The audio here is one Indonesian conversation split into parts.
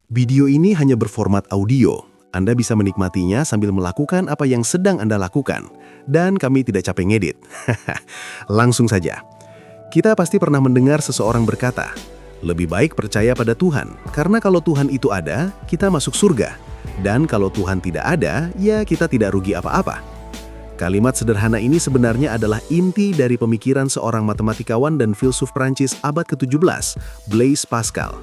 Video ini hanya berformat audio. Anda bisa menikmatinya sambil melakukan apa yang sedang Anda lakukan. Dan kami tidak capek ngedit. Langsung saja. Kita pasti pernah mendengar seseorang berkata, lebih baik percaya pada Tuhan, karena kalau Tuhan itu ada, kita masuk surga. Dan kalau Tuhan tidak ada, ya kita tidak rugi apa-apa. Kalimat sederhana ini sebenarnya adalah inti dari pemikiran seorang matematikawan dan filsuf Prancis abad ke-17, Blaise Pascal.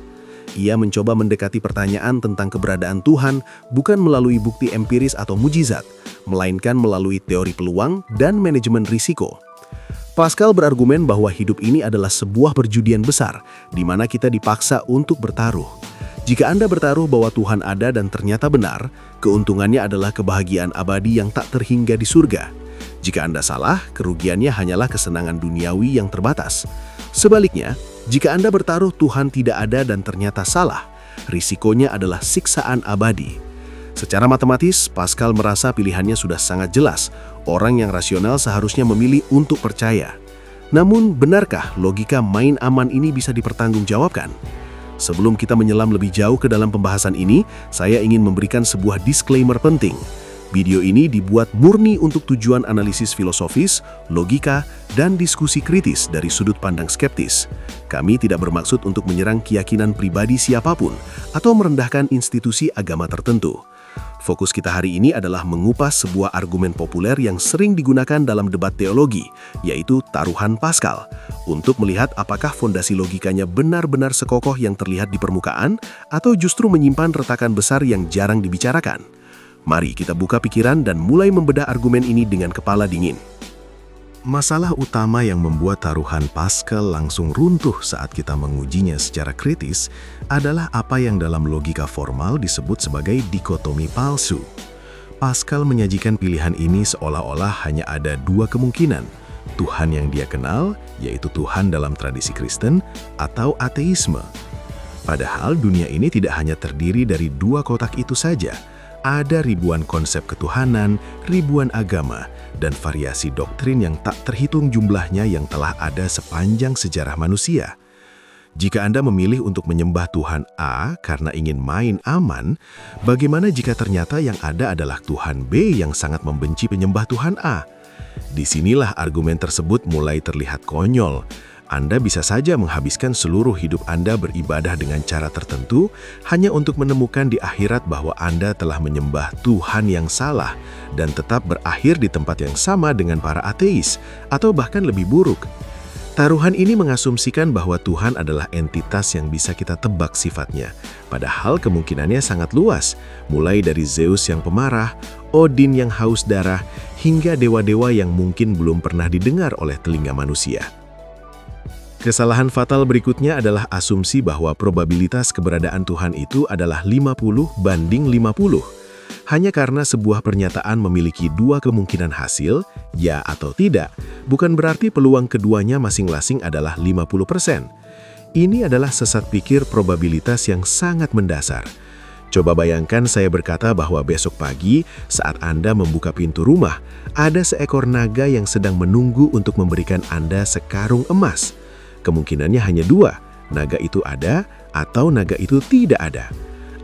Ia mencoba mendekati pertanyaan tentang keberadaan Tuhan bukan melalui bukti empiris atau mujizat, melainkan melalui teori peluang dan manajemen risiko. Pascal berargumen bahwa hidup ini adalah sebuah perjudian besar, di mana kita dipaksa untuk bertaruh. Jika Anda bertaruh bahwa Tuhan ada dan ternyata benar, keuntungannya adalah kebahagiaan abadi yang tak terhingga di surga. Jika Anda salah, kerugiannya hanyalah kesenangan duniawi yang terbatas. Sebaliknya, jika Anda bertaruh Tuhan tidak ada dan ternyata salah, risikonya adalah siksaan abadi. Secara matematis, Pascal merasa pilihannya sudah sangat jelas. Orang yang rasional seharusnya memilih untuk percaya. Namun, benarkah logika main aman ini bisa dipertanggungjawabkan? Sebelum kita menyelam lebih jauh ke dalam pembahasan ini, saya ingin memberikan sebuah disclaimer penting. Video ini dibuat murni untuk tujuan analisis filosofis, logika, dan diskusi kritis dari sudut pandang skeptis. Kami tidak bermaksud untuk menyerang keyakinan pribadi siapapun atau merendahkan institusi agama tertentu. Fokus kita hari ini adalah mengupas sebuah argumen populer yang sering digunakan dalam debat teologi, yaitu taruhan Pascal, untuk melihat apakah fondasi logikanya benar-benar sekokoh yang terlihat di permukaan atau justru menyimpan retakan besar yang jarang dibicarakan. Mari kita buka pikiran dan mulai membedah argumen ini dengan kepala dingin. Masalah utama yang membuat taruhan Pascal langsung runtuh saat kita mengujinya secara kritis adalah apa yang dalam logika formal disebut sebagai dikotomi palsu. Pascal menyajikan pilihan ini seolah-olah hanya ada dua kemungkinan, Tuhan yang dia kenal, yaitu Tuhan dalam tradisi Kristen, atau ateisme. Padahal dunia ini tidak hanya terdiri dari dua kotak itu saja. Ada ribuan konsep ketuhanan, ribuan agama, dan variasi doktrin yang tak terhitung jumlahnya yang telah ada sepanjang sejarah manusia. Jika Anda memilih untuk menyembah Tuhan A karena ingin main aman, bagaimana jika ternyata yang ada adalah Tuhan B yang sangat membenci penyembah Tuhan A? Disinilah argumen tersebut mulai terlihat konyol. Anda bisa saja menghabiskan seluruh hidup Anda beribadah dengan cara tertentu hanya untuk menemukan di akhirat bahwa Anda telah menyembah Tuhan yang salah dan tetap berakhir di tempat yang sama dengan para ateis, atau bahkan lebih buruk. Taruhan ini mengasumsikan bahwa Tuhan adalah entitas yang bisa kita tebak sifatnya, padahal kemungkinannya sangat luas, mulai dari Zeus yang pemarah, Odin yang haus darah, hingga dewa-dewa yang mungkin belum pernah didengar oleh telinga manusia. Kesalahan fatal berikutnya adalah asumsi bahwa probabilitas keberadaan Tuhan itu adalah 50/50. Hanya karena sebuah pernyataan memiliki dua kemungkinan hasil, ya atau tidak, bukan berarti peluang keduanya masing-masing adalah 50%. Ini adalah sesat pikir probabilitas yang sangat mendasar. Coba bayangkan saya berkata bahwa besok pagi saat Anda membuka pintu rumah, ada seekor naga yang sedang menunggu untuk memberikan Anda sekarung emas. Kemungkinannya hanya dua, naga itu ada atau naga itu tidak ada.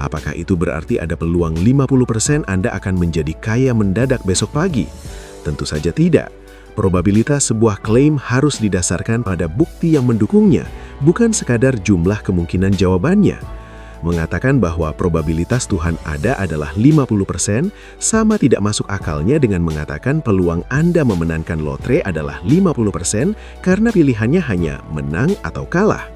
Apakah itu berarti ada peluang 50% Anda akan menjadi kaya mendadak besok pagi? Tentu saja tidak. Probabilitas sebuah klaim harus didasarkan pada bukti yang mendukungnya, bukan sekadar jumlah kemungkinan jawabannya. Mengatakan bahwa probabilitas Tuhan ada adalah 50% sama tidak masuk akalnya dengan mengatakan peluang Anda memenangkan lotre adalah 50% karena pilihannya hanya menang atau kalah.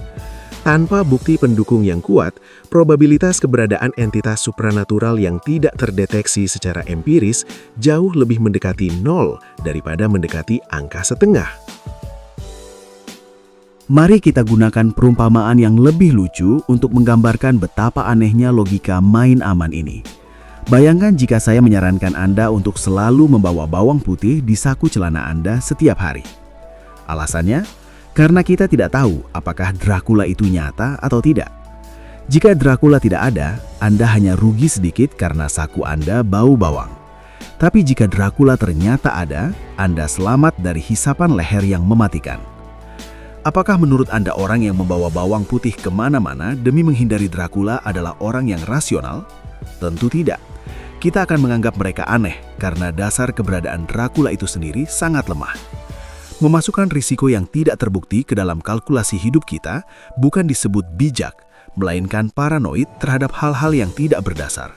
Tanpa bukti pendukung yang kuat, probabilitas keberadaan entitas supranatural yang tidak terdeteksi secara empiris jauh lebih mendekati 0 daripada mendekati angka setengah. Mari kita gunakan perumpamaan yang lebih lucu untuk menggambarkan betapa anehnya logika main aman ini. Bayangkan jika saya menyarankan Anda untuk selalu membawa bawang putih di saku celana Anda setiap hari. Alasannya, karena kita tidak tahu apakah Dracula itu nyata atau tidak. Jika Dracula tidak ada, Anda hanya rugi sedikit karena saku Anda bau bawang. Tapi jika Dracula ternyata ada, Anda selamat dari hisapan leher yang mematikan. Apakah menurut Anda orang yang membawa bawang putih kemana-mana demi menghindari Dracula adalah orang yang rasional? Tentu tidak. Kita akan menganggap mereka aneh karena dasar keberadaan Dracula itu sendiri sangat lemah. Memasukkan risiko yang tidak terbukti ke dalam kalkulasi hidup kita bukan disebut bijak, melainkan paranoid terhadap hal-hal yang tidak berdasar.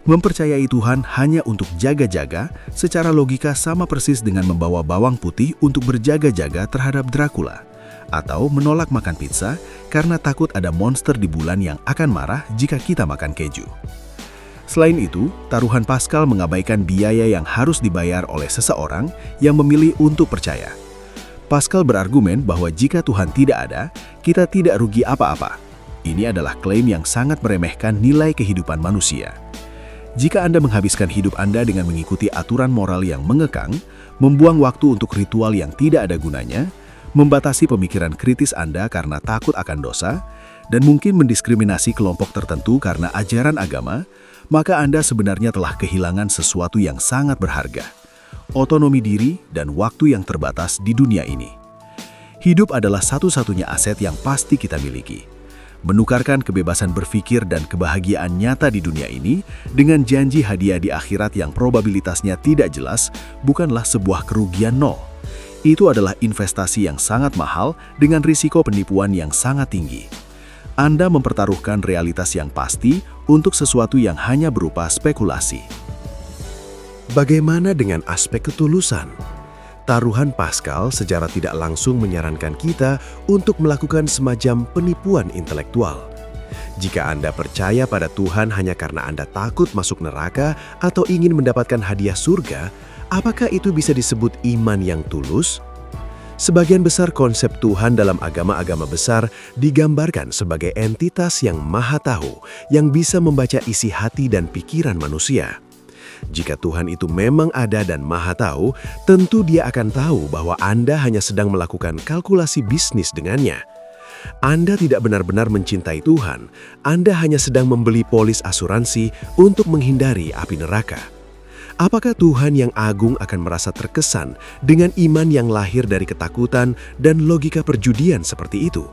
Mempercayai Tuhan hanya untuk jaga-jaga secara logika sama persis dengan membawa bawang putih untuk berjaga-jaga terhadap Dracula, atau menolak makan pizza karena takut ada monster di bulan yang akan marah jika kita makan keju. Selain itu, taruhan Paskal mengabaikan biaya yang harus dibayar oleh seseorang yang memilih untuk percaya. Paskal berargumen bahwa jika Tuhan tidak ada, kita tidak rugi apa-apa. Ini adalah klaim yang sangat meremehkan nilai kehidupan manusia. Jika Anda menghabiskan hidup Anda dengan mengikuti aturan moral yang mengekang, membuang waktu untuk ritual yang tidak ada gunanya, membatasi pemikiran kritis Anda karena takut akan dosa, dan mungkin mendiskriminasi kelompok tertentu karena ajaran agama, maka Anda sebenarnya telah kehilangan sesuatu yang sangat berharga, otonomi diri dan waktu yang terbatas di dunia ini. Hidup adalah satu-satunya aset yang pasti kita miliki. Menukarkan kebebasan berpikir dan kebahagiaan nyata di dunia ini dengan janji hadiah di akhirat yang probabilitasnya tidak jelas bukanlah sebuah kerugian nol. Itu adalah investasi yang sangat mahal dengan risiko penipuan yang sangat tinggi. Anda mempertaruhkan realitas yang pasti untuk sesuatu yang hanya berupa spekulasi. Bagaimana dengan aspek ketulusan? Taruhan Paskal secara tidak langsung menyarankan kita untuk melakukan semacam penipuan intelektual. Jika Anda percaya pada Tuhan hanya karena Anda takut masuk neraka atau ingin mendapatkan hadiah surga, apakah itu bisa disebut iman yang tulus? Sebagian besar konsep Tuhan dalam agama-agama besar digambarkan sebagai entitas yang maha tahu, yang bisa membaca isi hati dan pikiran manusia. Jika Tuhan itu memang ada dan maha tahu, tentu Dia akan tahu bahwa Anda hanya sedang melakukan kalkulasi bisnis dengannya. Anda tidak benar-benar mencintai Tuhan, Anda hanya sedang membeli polis asuransi untuk menghindari api neraka. Apakah Tuhan yang agung akan merasa terkesan dengan iman yang lahir dari ketakutan dan logika perjudian seperti itu?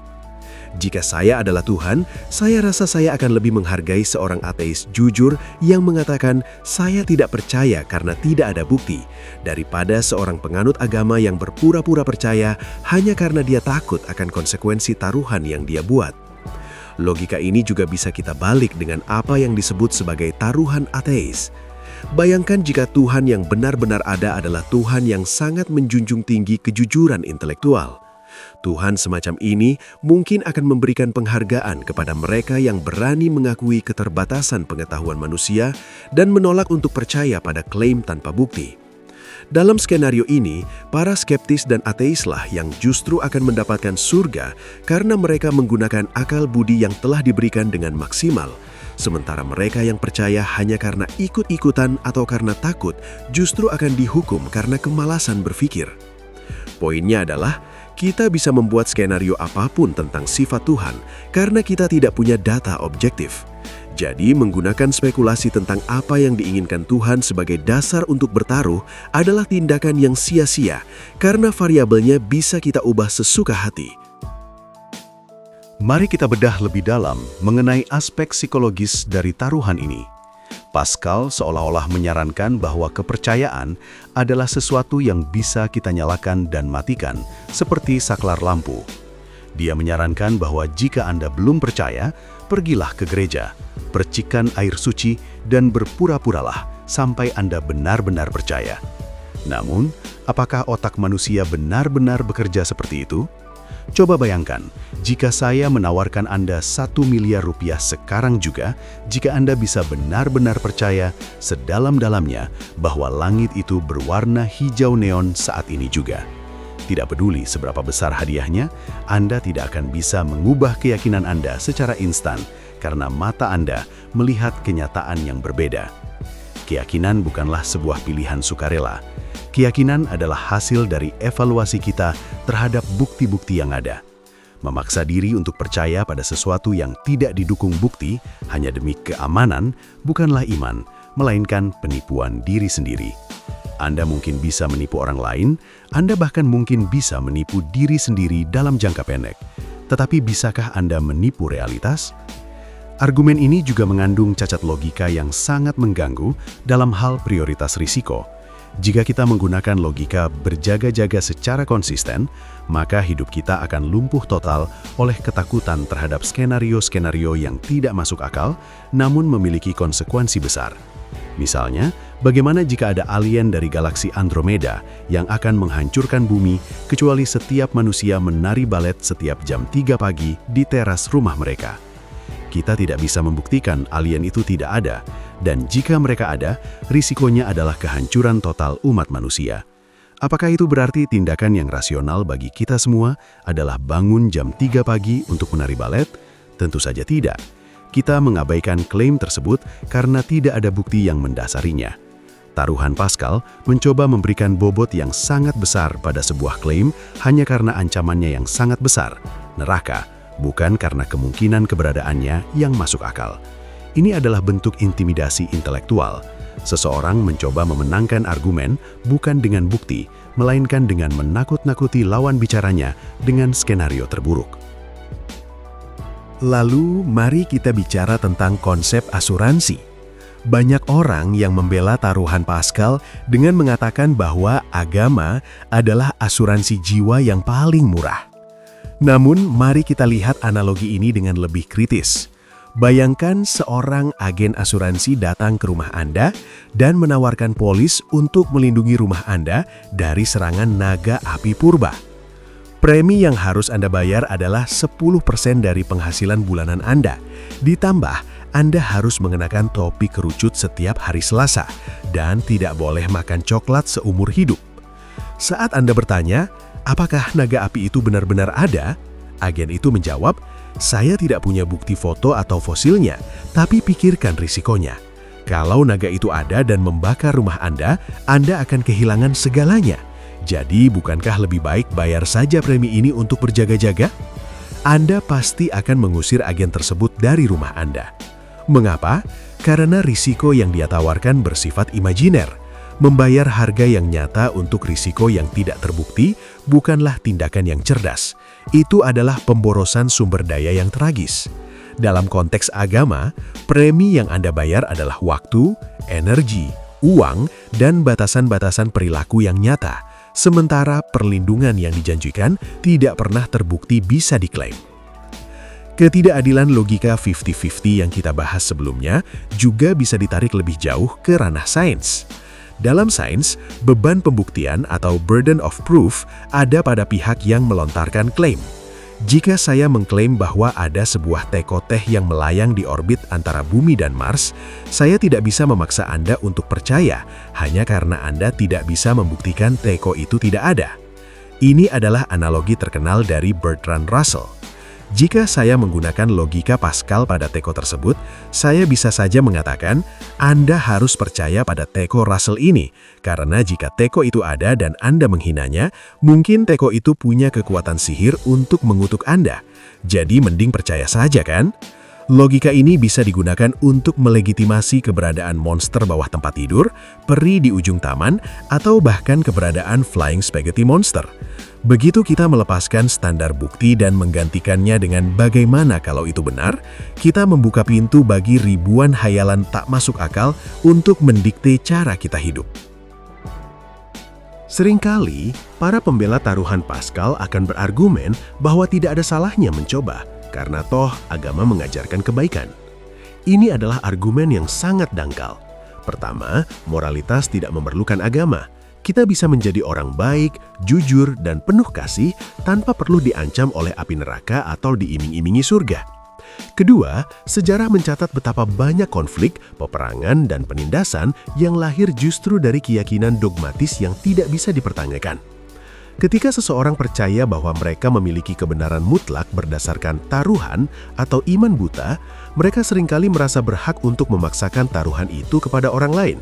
Jika saya adalah Tuhan, saya rasa saya akan lebih menghargai seorang ateis jujur yang mengatakan saya tidak percaya karena tidak ada bukti, daripada seorang penganut agama yang berpura-pura percaya hanya karena dia takut akan konsekuensi taruhan yang dia buat. Logika ini juga bisa kita balik dengan apa yang disebut sebagai taruhan ateis. Bayangkan jika Tuhan yang benar-benar ada adalah Tuhan yang sangat menjunjung tinggi kejujuran intelektual. Tuhan semacam ini mungkin akan memberikan penghargaan kepada mereka yang berani mengakui keterbatasan pengetahuan manusia dan menolak untuk percaya pada klaim tanpa bukti. Dalam skenario ini, para skeptis dan ateislah yang justru akan mendapatkan surga karena mereka menggunakan akal budi yang telah diberikan dengan maksimal. Sementara mereka yang percaya hanya karena ikut-ikutan atau karena takut justru akan dihukum karena kemalasan berpikir. Poinnya adalah, kita bisa membuat skenario apapun tentang sifat Tuhan karena kita tidak punya data objektif. Jadi, menggunakan spekulasi tentang apa yang diinginkan Tuhan sebagai dasar untuk bertaruh adalah tindakan yang sia-sia karena variabelnya bisa kita ubah sesuka hati. Mari kita bedah lebih dalam mengenai aspek psikologis dari taruhan ini. Paskal seolah-olah menyarankan bahwa kepercayaan adalah sesuatu yang bisa kita nyalakan dan matikan, seperti saklar lampu. Dia menyarankan bahwa jika Anda belum percaya, pergilah ke gereja, percikan air suci, dan berpura-puralah sampai Anda benar-benar percaya. Namun, apakah otak manusia benar-benar bekerja seperti itu? Coba bayangkan, jika saya menawarkan Anda 1 miliar rupiah sekarang juga, jika Anda bisa benar-benar percaya sedalam-dalamnya bahwa langit itu berwarna hijau neon saat ini juga. Tidak peduli seberapa besar hadiahnya, Anda tidak akan bisa mengubah keyakinan Anda secara instan karena mata Anda melihat kenyataan yang berbeda. Keyakinan bukanlah sebuah pilihan sukarela. Keyakinan adalah hasil dari evaluasi kita terhadap bukti-bukti yang ada. Memaksa diri untuk percaya pada sesuatu yang tidak didukung bukti hanya demi keamanan bukanlah iman, melainkan penipuan diri sendiri. Anda mungkin bisa menipu orang lain, Anda bahkan mungkin bisa menipu diri sendiri dalam jangka pendek. Tetapi bisakah Anda menipu realitas? Argumen ini juga mengandung cacat logika yang sangat mengganggu dalam hal prioritas risiko. Jika kita menggunakan logika berjaga-jaga secara konsisten, maka hidup kita akan lumpuh total oleh ketakutan terhadap skenario-skenario yang tidak masuk akal, namun memiliki konsekuensi besar. Misalnya, bagaimana jika ada alien dari galaksi Andromeda yang akan menghancurkan bumi kecuali setiap manusia menari balet setiap jam 3 pagi di teras rumah mereka? Kita tidak bisa membuktikan alien itu tidak ada, dan jika mereka ada, risikonya adalah kehancuran total umat manusia. Apakah itu berarti tindakan yang rasional bagi kita semua adalah bangun jam 3 pagi untuk menari balet? Tentu saja tidak. Kita mengabaikan klaim tersebut karena tidak ada bukti yang mendasarinya. Taruhan Pascal mencoba memberikan bobot yang sangat besar pada sebuah klaim hanya karena ancamannya yang sangat besar, neraka, bukan karena kemungkinan keberadaannya yang masuk akal. Ini adalah bentuk intimidasi intelektual. Seseorang mencoba memenangkan argumen bukan dengan bukti, melainkan dengan menakut-nakuti lawan bicaranya dengan skenario terburuk. Lalu, mari kita bicara tentang konsep asuransi. Banyak orang yang membela taruhan Pascal dengan mengatakan bahwa agama adalah asuransi jiwa yang paling murah. Namun, mari kita lihat analogi ini dengan lebih kritis. Bayangkan seorang agen asuransi datang ke rumah Anda dan menawarkan polis untuk melindungi rumah Anda dari serangan naga api purba. Premi yang harus Anda bayar adalah 10% dari penghasilan bulanan Anda. Ditambah, Anda harus mengenakan topi kerucut setiap hari Selasa dan tidak boleh makan coklat seumur hidup. Saat Anda bertanya, apakah naga api itu benar-benar ada? Agen itu menjawab, saya tidak punya bukti foto atau fosilnya, tapi pikirkan risikonya. Kalau naga itu ada dan membakar rumah Anda akan kehilangan segalanya. Jadi, bukankah lebih baik bayar saja premi ini untuk berjaga-jaga? Anda pasti akan mengusir agen tersebut dari rumah Anda. Mengapa? Karena risiko yang dia tawarkan bersifat imajiner. Membayar harga yang nyata untuk risiko yang tidak terbukti bukanlah tindakan yang cerdas. Itu adalah pemborosan sumber daya yang tragis. Dalam konteks agama, premi yang Anda bayar adalah waktu, energi, uang, dan batasan-batasan perilaku yang nyata. Sementara perlindungan yang dijanjikan tidak pernah terbukti bisa diklaim. Ketidakadilan logika 50-50 yang kita bahas sebelumnya juga bisa ditarik lebih jauh ke ranah sains. Dalam sains, beban pembuktian atau burden of proof ada pada pihak yang melontarkan klaim. Jika saya mengklaim bahwa ada sebuah teko teh yang melayang di orbit antara bumi dan Mars, saya tidak bisa memaksa Anda untuk percaya hanya karena Anda tidak bisa membuktikan teko itu tidak ada. Ini adalah analogi terkenal dari Bertrand Russell. Jika saya menggunakan logika Pascal pada teko tersebut, saya bisa saja mengatakan, Anda harus percaya pada teko Russell ini, karena jika teko itu ada dan Anda menghinanya, mungkin teko itu punya kekuatan sihir untuk mengutuk Anda. Jadi mending percaya saja kan? Logika ini bisa digunakan untuk melegitimasi keberadaan monster bawah tempat tidur, peri di ujung taman, atau bahkan keberadaan flying spaghetti monster. Begitu kita melepaskan standar bukti dan menggantikannya dengan bagaimana kalau itu benar, kita membuka pintu bagi ribuan hayalan tak masuk akal untuk mendikte cara kita hidup. Seringkali, para pembela taruhan Pascal akan berargumen bahwa tidak ada salahnya mencoba, karena toh agama mengajarkan kebaikan. Ini adalah argumen yang sangat dangkal. Pertama, moralitas tidak memerlukan agama. Kita bisa menjadi orang baik, jujur, dan penuh kasih tanpa perlu diancam oleh api neraka atau diiming-imingi surga. Kedua, sejarah mencatat betapa banyak konflik, peperangan, dan penindasan yang lahir justru dari keyakinan dogmatis yang tidak bisa dipertanyakan. Ketika seseorang percaya bahwa mereka memiliki kebenaran mutlak berdasarkan taruhan atau iman buta, mereka seringkali merasa berhak untuk memaksakan taruhan itu kepada orang lain.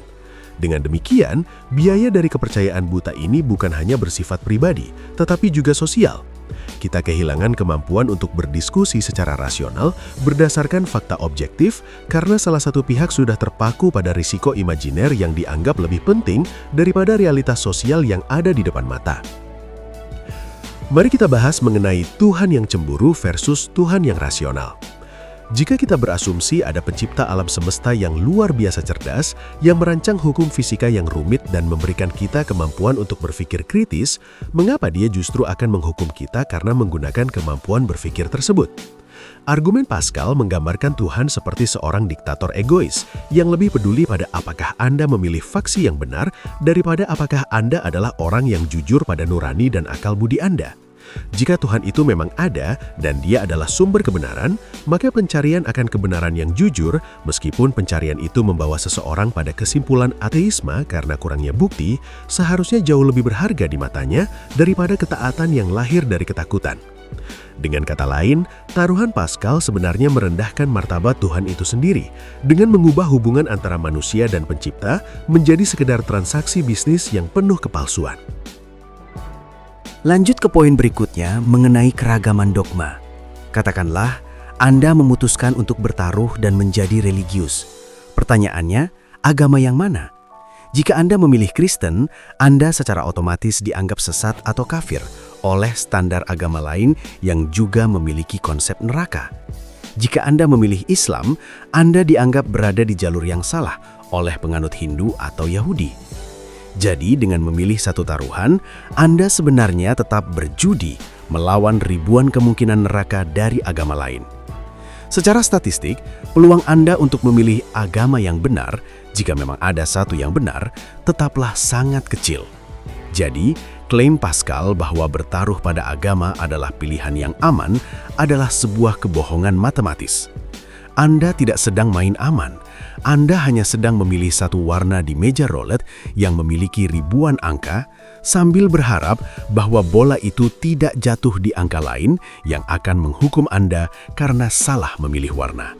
Dengan demikian, biaya dari kepercayaan buta ini bukan hanya bersifat pribadi, tetapi juga sosial. Kita kehilangan kemampuan untuk berdiskusi secara rasional berdasarkan fakta objektif karena salah satu pihak sudah terpaku pada risiko imajiner yang dianggap lebih penting daripada realitas sosial yang ada di depan mata. Mari kita bahas mengenai Tuhan yang cemburu versus Tuhan yang rasional. Jika kita berasumsi ada pencipta alam semesta yang luar biasa cerdas, yang merancang hukum fisika yang rumit dan memberikan kita kemampuan untuk berpikir kritis, mengapa dia justru akan menghukum kita karena menggunakan kemampuan berpikir tersebut? Argumen Pascal menggambarkan Tuhan seperti seorang diktator egois yang lebih peduli pada apakah Anda memilih faksi yang benar daripada apakah Anda adalah orang yang jujur pada nurani dan akal budi Anda. Jika Tuhan itu memang ada dan Dia adalah sumber kebenaran, maka pencarian akan kebenaran yang jujur, meskipun pencarian itu membawa seseorang pada kesimpulan ateisme karena kurangnya bukti, seharusnya jauh lebih berharga di matanya daripada ketaatan yang lahir dari ketakutan. Dengan kata lain, taruhan Pascal sebenarnya merendahkan martabat Tuhan itu sendiri dengan mengubah hubungan antara manusia dan pencipta menjadi sekedar transaksi bisnis yang penuh kepalsuan. Lanjut ke poin berikutnya mengenai keragaman dogma. Katakanlah, Anda memutuskan untuk bertaruh dan menjadi religius. Pertanyaannya, agama yang mana? Jika Anda memilih Kristen, Anda secara otomatis dianggap sesat atau kafir oleh standar agama lain yang juga memiliki konsep neraka. Jika Anda memilih Islam, Anda dianggap berada di jalur yang salah oleh penganut Hindu atau Yahudi. Jadi dengan memilih satu taruhan, Anda sebenarnya tetap berjudi melawan ribuan kemungkinan neraka dari agama lain. Secara statistik, peluang Anda untuk memilih agama yang benar, jika memang ada satu yang benar, tetaplah sangat kecil. Jadi, klaim Pascal bahwa bertaruh pada agama adalah pilihan yang aman adalah sebuah kebohongan matematis. Anda tidak sedang main aman. Anda hanya sedang memilih satu warna di meja roulette yang memiliki ribuan angka sambil berharap bahwa bola itu tidak jatuh di angka lain yang akan menghukum Anda karena salah memilih warna.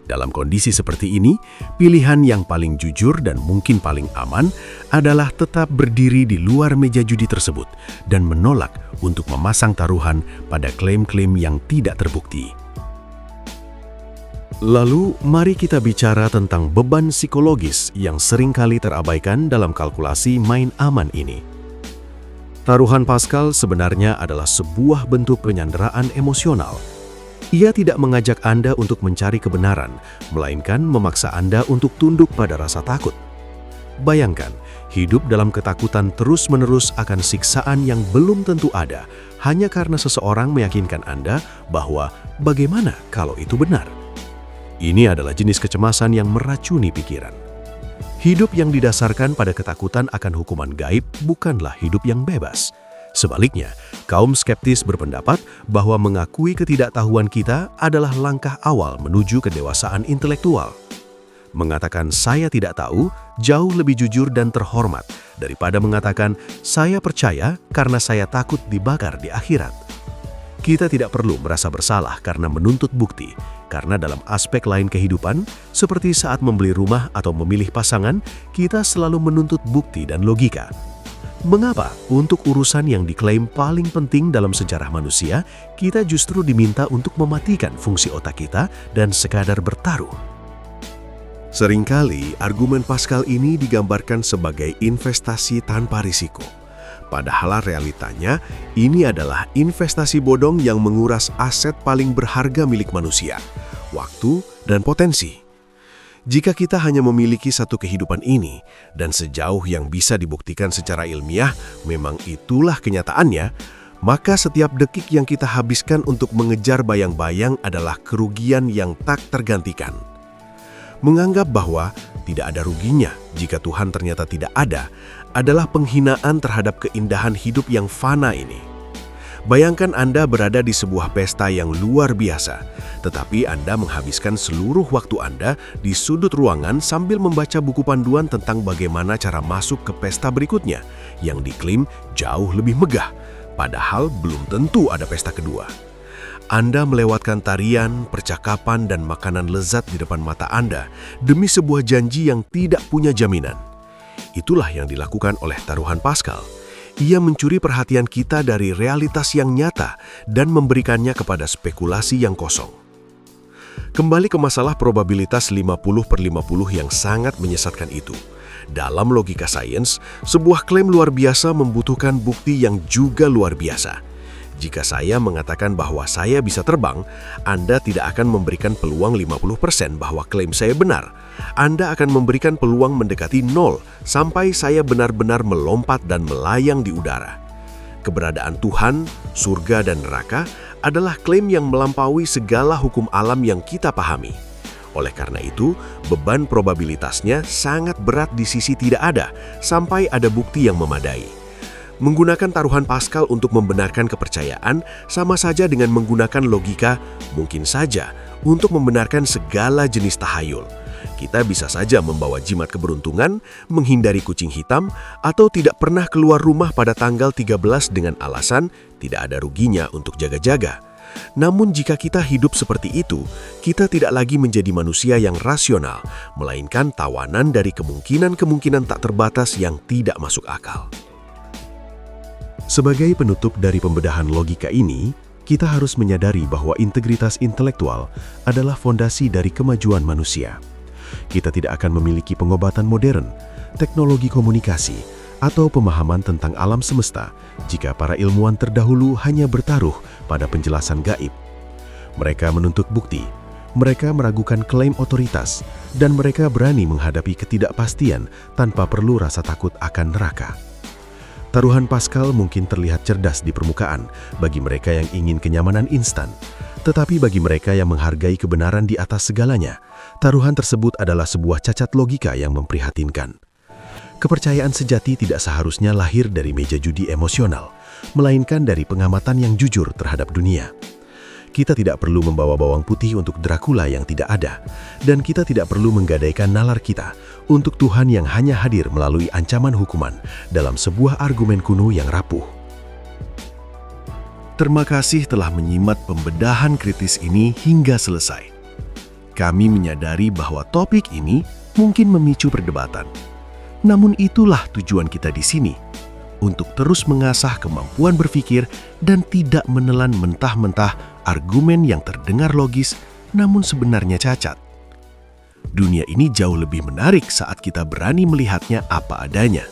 Dalam kondisi seperti ini, pilihan yang paling jujur dan mungkin paling aman adalah tetap berdiri di luar meja judi tersebut dan menolak untuk memasang taruhan pada klaim-klaim yang tidak terbukti. Lalu, mari kita bicara tentang beban psikologis yang seringkali terabaikan dalam kalkulasi main aman ini. Taruhan Pascal sebenarnya adalah sebuah bentuk penyanderaan emosional. Ia tidak mengajak Anda untuk mencari kebenaran, melainkan memaksa Anda untuk tunduk pada rasa takut. Bayangkan, hidup dalam ketakutan terus-menerus akan siksaan yang belum tentu ada, hanya karena seseorang meyakinkan Anda bahwa bagaimana kalau itu benar. Ini adalah jenis kecemasan yang meracuni pikiran. Hidup yang didasarkan pada ketakutan akan hukuman gaib bukanlah hidup yang bebas. Sebaliknya, kaum skeptis berpendapat bahwa mengakui ketidaktahuan kita adalah langkah awal menuju kedewasaan intelektual. Mengatakan saya tidak tahu jauh lebih jujur dan terhormat daripada mengatakan saya percaya karena saya takut dibakar di akhirat. Kita tidak perlu merasa bersalah karena menuntut bukti, karena dalam aspek lain kehidupan, seperti saat membeli rumah atau memilih pasangan, kita selalu menuntut bukti dan logika. Mengapa untuk urusan yang diklaim paling penting dalam sejarah manusia, kita justru diminta untuk mematikan fungsi otak kita dan sekadar bertaruh? Seringkali argumen Pascal ini digambarkan sebagai investasi tanpa risiko. Padahal realitanya, ini adalah investasi bodong yang menguras aset paling berharga milik manusia, waktu dan potensi. Jika kita hanya memiliki satu kehidupan ini, dan sejauh yang bisa dibuktikan secara ilmiah, memang itulah kenyataannya, maka setiap detik yang kita habiskan untuk mengejar bayang-bayang adalah kerugian yang tak tergantikan. Menganggap bahwa tidak ada ruginya jika Tuhan ternyata tidak ada, adalah penghinaan terhadap keindahan hidup yang fana ini. Bayangkan Anda berada di sebuah pesta yang luar biasa, tetapi Anda menghabiskan seluruh waktu Anda di sudut ruangan sambil membaca buku panduan tentang bagaimana cara masuk ke pesta berikutnya, yang diklaim jauh lebih megah, padahal belum tentu ada pesta kedua. Anda melewatkan tarian, percakapan, dan makanan lezat di depan mata Anda demi sebuah janji yang tidak punya jaminan. Itulah yang dilakukan oleh taruhan Pascal. Ia mencuri perhatian kita dari realitas yang nyata dan memberikannya kepada spekulasi yang kosong. Kembali ke masalah probabilitas 50/50 yang sangat menyesatkan itu. Dalam logika sains, sebuah klaim luar biasa membutuhkan bukti yang juga luar biasa. Jika saya mengatakan bahwa saya bisa terbang, Anda tidak akan memberikan peluang 50% bahwa klaim saya benar. Anda akan memberikan peluang mendekati 0 sampai saya benar-benar melompat dan melayang di udara. Keberadaan Tuhan, surga, dan neraka adalah klaim yang melampaui segala hukum alam yang kita pahami. Oleh karena itu, beban probabilitasnya sangat berat di sisi tidak ada sampai ada bukti yang memadai. Menggunakan taruhan Pascal untuk membenarkan kepercayaan sama saja dengan menggunakan logika mungkin saja untuk membenarkan segala jenis tahayul. Kita bisa saja membawa jimat keberuntungan, menghindari kucing hitam, atau tidak pernah keluar rumah pada tanggal 13 dengan alasan tidak ada ruginya untuk jaga-jaga. Namun jika kita hidup seperti itu, kita tidak lagi menjadi manusia yang rasional, melainkan tawanan dari kemungkinan-kemungkinan tak terbatas yang tidak masuk akal. Sebagai penutup dari pembedahan logika ini, kita harus menyadari bahwa integritas intelektual adalah fondasi dari kemajuan manusia. Kita tidak akan memiliki pengobatan modern, teknologi komunikasi, atau pemahaman tentang alam semesta jika para ilmuwan terdahulu hanya bertaruh pada penjelasan gaib. Mereka menuntut bukti, mereka meragukan klaim otoritas, dan mereka berani menghadapi ketidakpastian tanpa perlu rasa takut akan neraka. Taruhan Pascal mungkin terlihat cerdas di permukaan bagi mereka yang ingin kenyamanan instan, tetapi bagi mereka yang menghargai kebenaran di atas segalanya, taruhan tersebut adalah sebuah cacat logika yang memprihatinkan. Kepercayaan sejati tidak seharusnya lahir dari meja judi emosional, melainkan dari pengamatan yang jujur terhadap dunia. Kita tidak perlu membawa bawang putih untuk Dracula yang tidak ada, dan kita tidak perlu menggadaikan nalar kita untuk Tuhan yang hanya hadir melalui ancaman hukuman dalam sebuah argumen kuno yang rapuh. Terima kasih telah menyimak pembedahan kritis ini hingga selesai. Kami menyadari bahwa topik ini mungkin memicu perdebatan. Namun itulah tujuan kita di sini, untuk terus mengasah kemampuan berpikir dan tidak menelan mentah-mentah argumen yang terdengar logis namun sebenarnya cacat. Dunia ini jauh lebih menarik saat kita berani melihatnya apa adanya,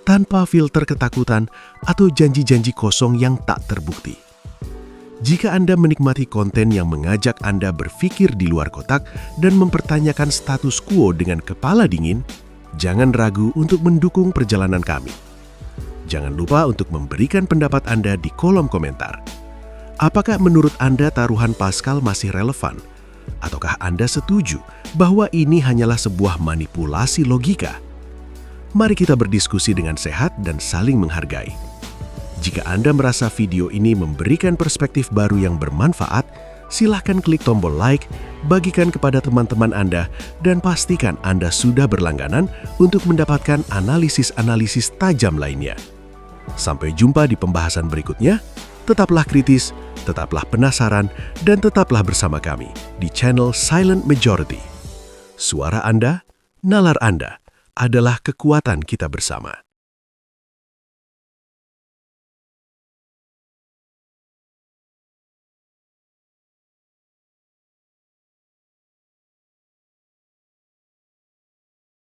tanpa filter ketakutan atau janji-janji kosong yang tak terbukti. Jika Anda menikmati konten yang mengajak Anda berpikir di luar kotak dan mempertanyakan status quo dengan kepala dingin, jangan ragu untuk mendukung perjalanan kami. Jangan lupa untuk memberikan pendapat Anda di kolom komentar. Apakah menurut Anda taruhan Pascal masih relevan? Ataukah Anda setuju bahwa ini hanyalah sebuah manipulasi logika? Mari kita berdiskusi dengan sehat dan saling menghargai. Jika Anda merasa video ini memberikan perspektif baru yang bermanfaat, silahkan klik tombol like, bagikan kepada teman-teman Anda, dan pastikan Anda sudah berlangganan untuk mendapatkan analisis-analisis tajam lainnya. Sampai jumpa di pembahasan berikutnya. Tetaplah kritis, tetaplah penasaran, dan tetaplah bersama kami di channel Silent Majority. Suara Anda, nalar Anda adalah kekuatan kita bersama.